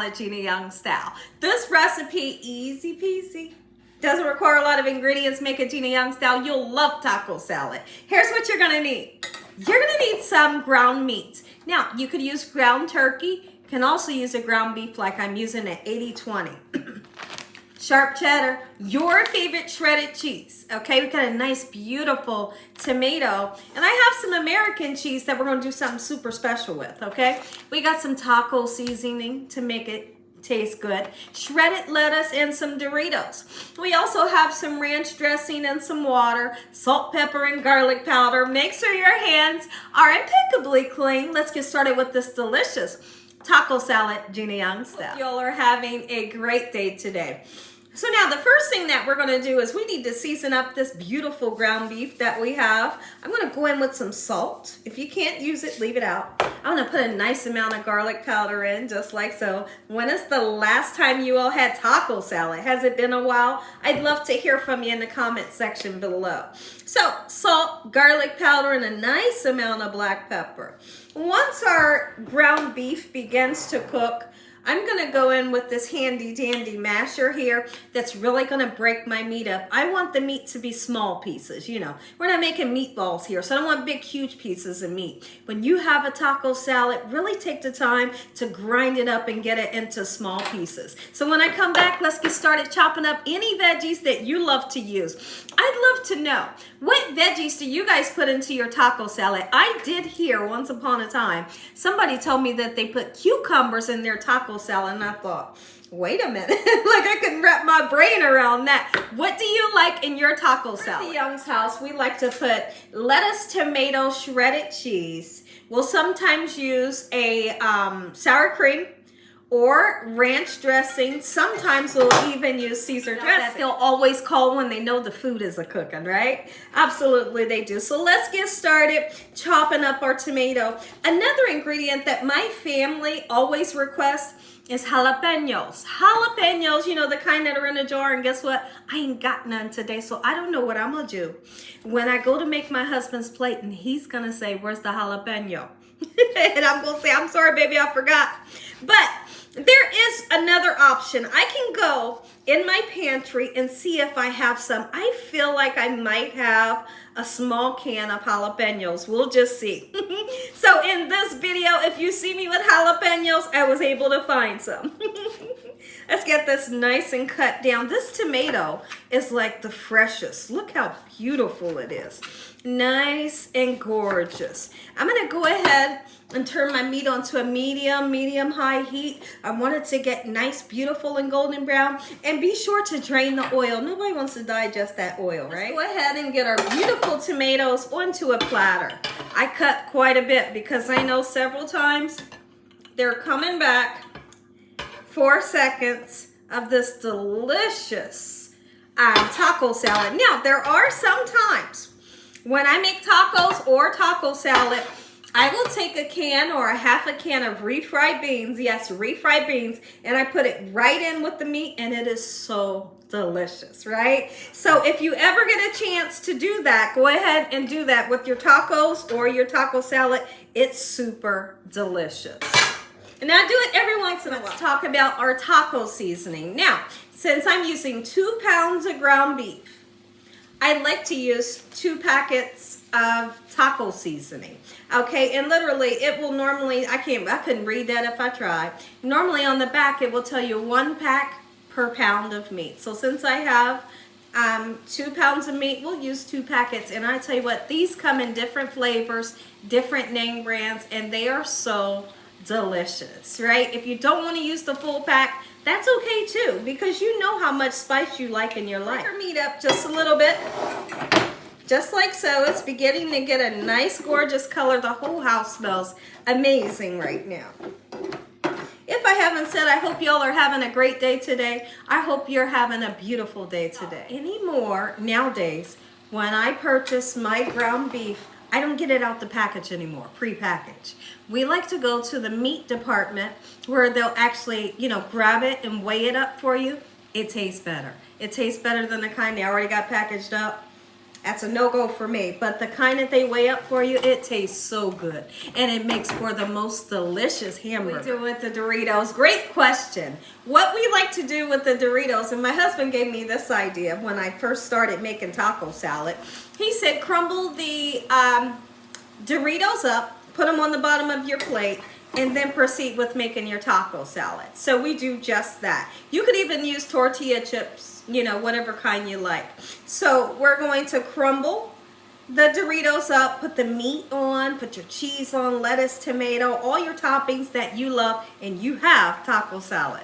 salad, Gina Young Style. This recipe, easy peasy. Doesn't require a lot of ingredients. Make it Gina Young Style. You'll love taco salad. Here's what you're gonna need. You're gonna need some ground meat. Now, you could use ground turkey. You can also use a ground beef like I'm using at 80-20. Sharp cheddar, your favorite shredded cheese. Okay, we got a nice, beautiful tomato. And I have some American cheese that we're gonna do something super special with, okay? We got some taco seasoning to make it taste good, shredded lettuce, and some Doritos. We also have some ranch dressing and some water, salt, pepper, and garlic powder. Make sure your hands are impeccably clean. Let's get started with this delicious taco salad, Gina Young Style. Hope y'all are having a great day today. So now the first thing that we're gonna do is we need to season up this beautiful ground beef that we have. I'm gonna go in with some salt. If you can't use it, leave it out. I'm gonna put a nice amount of garlic powder in, just like so. When is the last time you all had taco salad? Has it been a while? I'd love to hear from you in the comment section below. So salt, garlic powder, and a nice amount of black pepper. Once our ground beef begins to cook, I'm gonna go in with this handy dandy masher here that's really gonna break my meat up. I want the meat to be small pieces, you know. We're not making meatballs here, so I don't want big, huge pieces of meat. When you have a taco salad, really take the time to grind it up and get it into small pieces. So when I come back, let's get started chopping up any veggies that you love to use. I'd love to know, what veggies do you guys put into your taco salad? I did hear once upon a time, somebody told me that they put cucumbers in their taco salad, and I thought, wait a minute, like I couldn't wrap my brain around that. What do you like in your taco salad? At the Young's house, we like to put lettuce, tomato, shredded cheese. We'll sometimes use a sour cream or ranch dressing. Sometimes we'll even use Caesar dressing. They'll always call when they know the food is a-cooking, right? Absolutely they do. So let's get started chopping up our tomato. Another ingredient that my family always requests is jalapenos. Jalapenos, you know, the kind that are in a jar, and guess what? I ain't got none today, so I don't know what I'm gonna do. When I go to make my husband's plate, and he's gonna say, where's the jalapeno? And I'm gonna say, I'm sorry, baby, I forgot. But there is another option. I can go in my pantry and see if I have some. I feel like I might have a small can of jalapenos. We'll just see. So in this video, if you see me with jalapenos, I was able to find some. Let's get this nice and cut down. This tomato is like the freshest. Look how beautiful it is. Nice and gorgeous. I'm gonna go ahead and turn my meat onto a medium-high heat. I want it to get nice, beautiful, and golden brown. And be sure to drain the oil. Nobody wants to digest that oil, right? Let's go ahead and get our beautiful tomatoes onto a platter. I cut quite a bit because I know several times they're coming back 4 seconds of this delicious taco salad. Now, there are some times when I make tacos or taco salad, I will take a can or a half a can of refried beans, yes, refried beans, and I put it right in with the meat, and it is so delicious, right? So if you ever get a chance to do that, go ahead and do that with your tacos or your taco salad. It's super delicious. And I do it every once in a while. Let's talk about our taco seasoning. Now, since I'm using 2 pounds of ground beef, I like to use 2 packets of taco seasoning. Okay, and literally it will normally, I couldn't read that if I tried. Normally on the back it will tell you 1 pack per pound of meat. So since I have 2 pounds of meat, we'll use 2 packets. And I tell you what, these come in different flavors, different name brands, and they are so delicious, right? If you don't want to use the full pack, that's okay too, because you know how much spice you like in your life. Your meat up just a little bit, just like so. It's beginning to get a nice, gorgeous color. The whole house smells amazing right now. If I haven't said, I hope y'all are having a great day today. I hope you're having a beautiful day today. Anymore nowadays, when I purchase my ground beef, I don't get it out the package anymore, pre-packaged. We like to go to the meat department where they'll actually, you know, grab it and weigh it up for you. It tastes better. It tastes better than the kind they already got packaged up. That's a no-go for me. But the kind that they weigh up for you, it tastes so good. And it makes for the most delicious hamburger. What do we do with the Doritos? Great question. What we like to do with the Doritos, and my husband gave me this idea when I first started making taco salad. He said crumble the Doritos up, put them on the bottom of your plate, and then proceed with making your taco salad. So we do just that. You could even use tortilla chips, you know, whatever kind you like. So we're going to crumble the Doritos up, put the meat on, put your cheese on, lettuce, tomato, all your toppings that you love, and you have taco salad.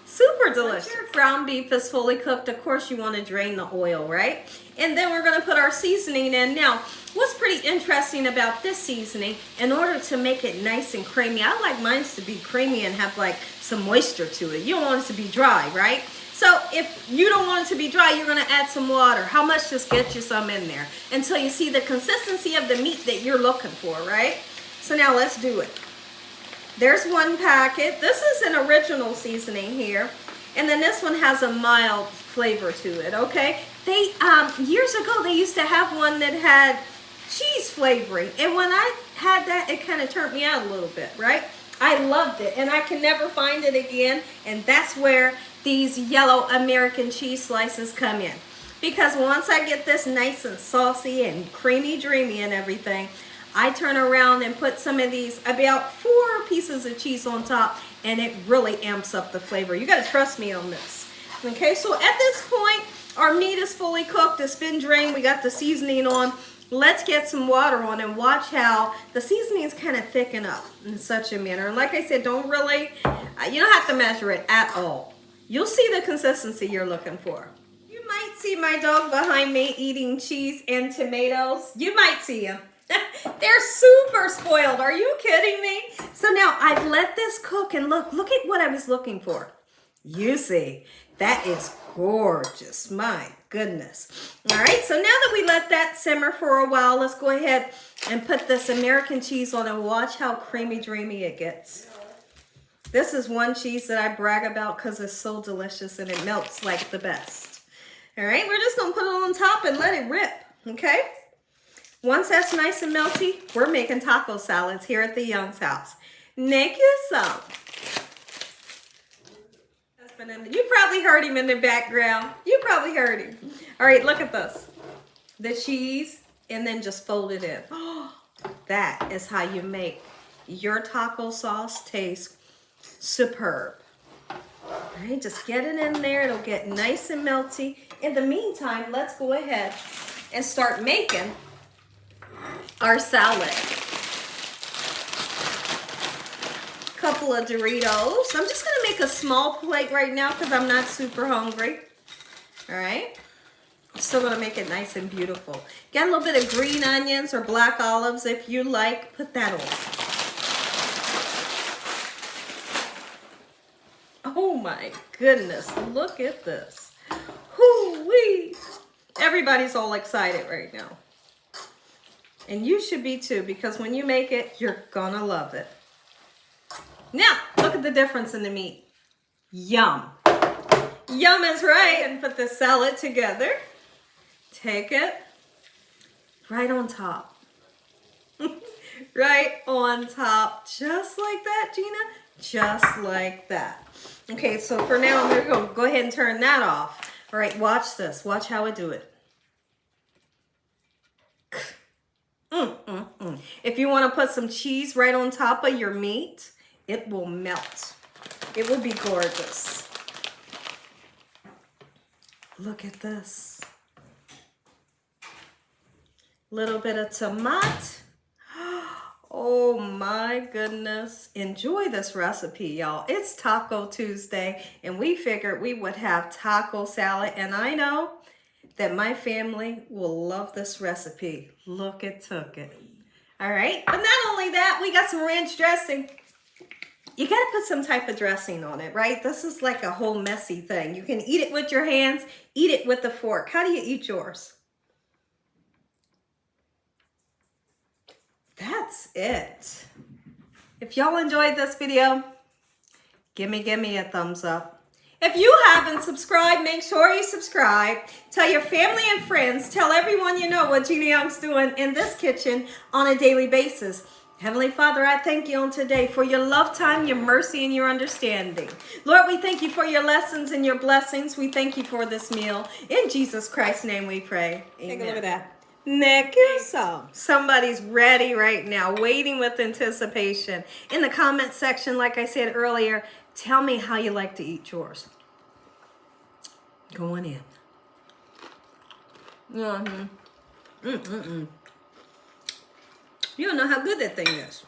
Super delicious. Once your ground beef is fully cooked, of course you want to drain the oil, right? And then we're going to put our seasoning in. Now, what's pretty interesting about this seasoning, in order to make it nice and creamy, I like mine to be creamy and have like some moisture to it. You don't want it to be dry, right? So if you don't want it to be dry, you're going to add some water. How much? Just get you some in there until you see the consistency of the meat that you're looking for, right? So now let's do it. There's one packet. This is an original seasoning here. And then this one has a mild flavor to it, okay? They, years ago, they used to have one that had cheese flavoring. And when I had that, it kind of turned me out a little bit, right? I loved it, and I can never find it again. And that's where these yellow American cheese slices come in. Because once I get this nice and saucy and creamy dreamy and everything, I turn around and put some of these, about 4 pieces of cheese on top, and it really amps up the flavor. You gotta trust me on this. Okay, so at this point, our meat is fully cooked, it's been drained, we got the seasoning on. Let's get some water on and watch how the seasoning is kind of thicken up in such a manner. And like I said, don't really, you don't have to measure it at all. You'll see the consistency you're looking for. You might see my dog behind me eating cheese and tomatoes. You might see him. They're super spoiled. Are you kidding me? So now I've let this cook, and look at what I was looking for. You see, that is gorgeous. My goodness. All right, so now that we let that simmer for a while, let's go ahead and put this American cheese on and watch how creamy dreamy it gets. This is one cheese that I brag about because it's so delicious and it melts like the best. All right, we're just gonna put it on top and let it rip, okay? Once that's nice and melty, we're making taco salads here at the Young's house. Make you some. You probably heard him in the background. You probably heard him. All right, look at this. The cheese, and then just fold it in. Oh, that is how you make your taco sauce taste superb. All right, just get it in there. It'll get nice and melty. In the meantime, let's go ahead and start making our salad. Couple of Doritos. I'm just gonna make a small plate right now because I'm not super hungry. All right, I'm still gonna make it nice and beautiful. Got a little bit of green onions or black olives if you like, put that on. Oh my goodness, look at this. Hoo-wee. Everybody's all excited right now. And you should be too, because when you make it, you're gonna love it. Now, look at the difference in the meat. Yum. Yum is right. And put the salad together. Take it right on top. Right on top. Just like that, Gina. Just like that. Okay, so for now, I'm gonna go ahead and turn that off. All right, watch this. Watch how I do it. If you want to put some cheese right on top of your meat, it will melt. It will be gorgeous. Look at this. Little bit of tomato. Oh my goodness. Enjoy this recipe, y'all. It's Taco Tuesday, and we figured we would have taco salad, and I know that my family will love this recipe. Look at it. All right, but not only that, we got some ranch dressing. You gotta put some type of dressing on it, right? This is like a whole messy thing. You can eat it with your hands, eat it with a fork. How do you eat yours? That's it. If y'all enjoyed this video, give me a thumbs up. If you haven't subscribed, make sure you subscribe. Tell your family and friends. Tell everyone you know what Gina Young's doing in this kitchen on a daily basis. Heavenly Father, I thank you on today for your love time, your mercy, and your understanding. Lord, we thank you for your lessons and your blessings. We thank you for this meal. In Jesus Christ's name we pray. Amen. Take a look at that. Next, somebody's ready right now, waiting with anticipation. In the comment section, like I said earlier, tell me how you like to eat yours. Go on in. You don't know how good that thing is.